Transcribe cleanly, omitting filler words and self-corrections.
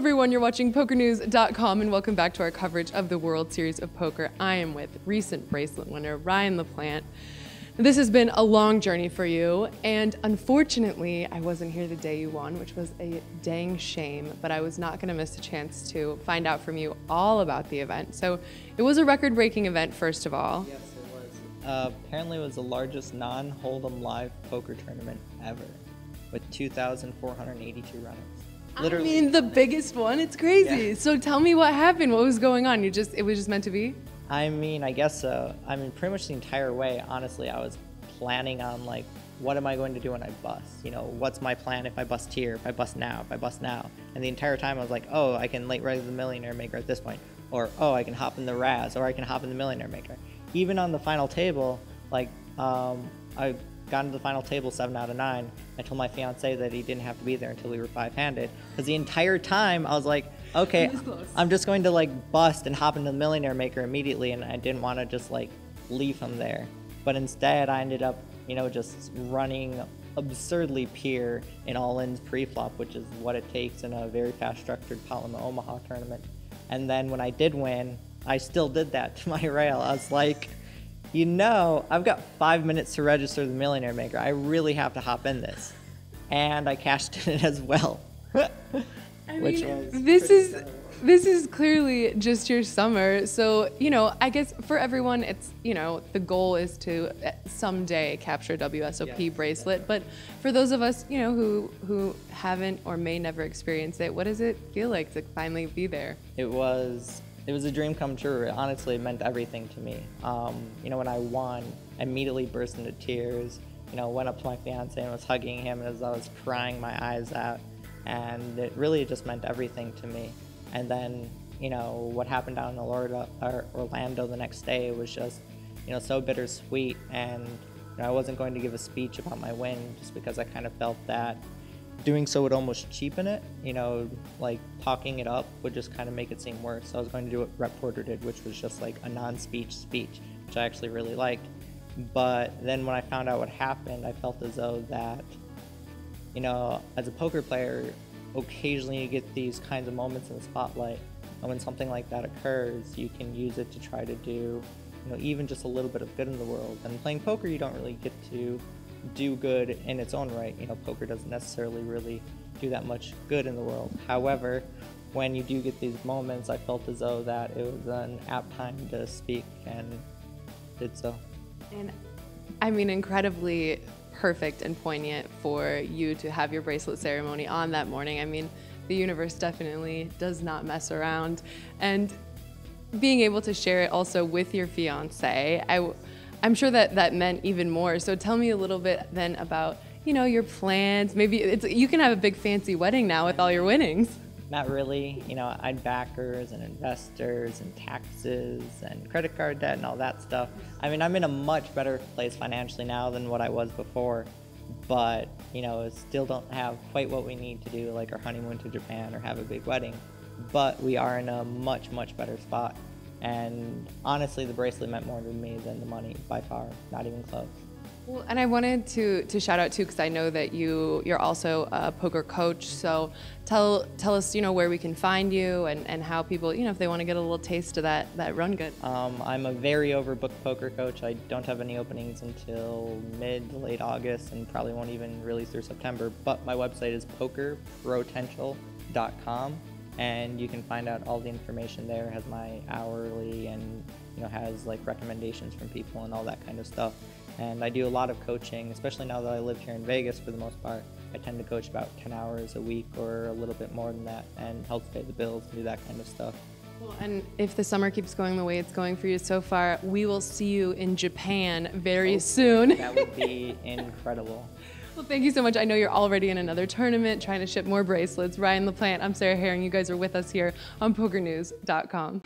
everyone, you're watching PokerNews.com and welcome back to our coverage of the World Series of Poker. I am with recent bracelet winner Ryan Laplante. This has been a long journey for you, and unfortunately I wasn't here the day you won, which was a dang shame, but I was not going to miss a chance to find out from you all about the event. So it was a record-breaking event, first of all. Yes, it was. Apparently it was the largest non-Hold'em live poker tournament ever, with 2,482 runners. Literally. I mean, the biggest one. It's crazy. Yeah. So tell me what happened. What was going on? It was just meant to be? I mean, I guess so. I mean, pretty much the entire way, honestly, I was planning on, like, what am I going to do when I bust? You know, what's my plan if I bust here, if I bust now, if I bust now? And the entire time I was like, oh, I can late raise the millionaire maker at this point. Or, oh, I can hop in the Raz, or I can hop in the millionaire maker. Even on the final table, like, I got into the final table 7 out of 9. I told my fiance that he didn't have to be there until we were 5-handed. Because the entire time I was like, okay, I'm just going to like bust and hop into the millionaire maker immediately, and I didn't want to just like leave him there. But instead I ended up, you know, just running absurdly pure in all-ins pre-flop, which is what it takes in a very fast structured Paloma Omaha tournament. And then when I did win, I still did that to my rail. I was like, you know, I've got 5 minutes to register the millionaire maker. I really have to hop in this. And I cashed in it as well. This is clearly just your summer. So, you know, I guess for everyone, it's, you know, the goal is to someday capture a WSOP bracelet. But for those of us, you know, who haven't or may never experience it, what does it feel like to finally be there? It was a dream come true. Honestly, it meant everything to me. You know, when I won, I immediately burst into tears. You know, went up to my fiance and was hugging him as I was crying my eyes out. And it really just meant everything to me. And then, you know, what happened down in Orlando the next day was just, you know, so bittersweet. And you know, I wasn't going to give a speech about my win just because I kind of felt that doing so would almost cheapen it. You know, like talking it up would just kind of make it seem worse. So I was going to do what Rep Porter did, which was just like a non-speech speech, which I actually really liked. But then when I found out what happened, I felt as though that, you know, as a poker player, occasionally you get these kinds of moments in the spotlight, and when something like that occurs, you can use it to try to do, you know, even just a little bit of good in the world. And playing poker, you don't really get to do good in its own right. You know, poker doesn't necessarily really do that much good in the world. However, when you do get these moments, I felt as though that it was an apt time to speak, and did so. And I mean, incredibly perfect and poignant for you to have your bracelet ceremony on that morning. I mean, the universe definitely does not mess around. And being able to share it also with your fiance, I'm sure that meant even more. So tell me a little bit then about, you know, your plans. Maybe you can have a big fancy wedding now with all your winnings. Not really. You know, I had backers and investors and taxes and credit card debt and all that stuff. I mean, I'm in a much better place financially now than what I was before, but, you know, still don't have quite what we need to do, like our honeymoon to Japan or have a big wedding. But we are in a much, much better spot. And honestly, the bracelet meant more to me than the money by far, not even close. Well, and I wanted to shout out too, because I know that you're also a poker coach. So tell us, you know, where we can find you and how people, you know, if they want to get a little taste of that run good. I'm a very overbooked poker coach. I don't have any openings until mid to late August, and probably won't even release through September. But my website is pokerpotential.com, and you can find out all the information there. It has my hourly and, you know, has like recommendations from people and all that kind of stuff. And I do a lot of coaching, especially now that I live here in Vegas for the most part. I tend to coach about 10 hours a week or a little bit more than that, and help pay the bills and do that kind of stuff. Well, and if the summer keeps going the way it's going for you so far, we will see you in Japan very soon. That would be incredible. Well, thank you so much. I know you're already in another tournament trying to ship more bracelets. Ryan Laplante, I'm Sarah Herring. You guys are with us here on PokerNews.com.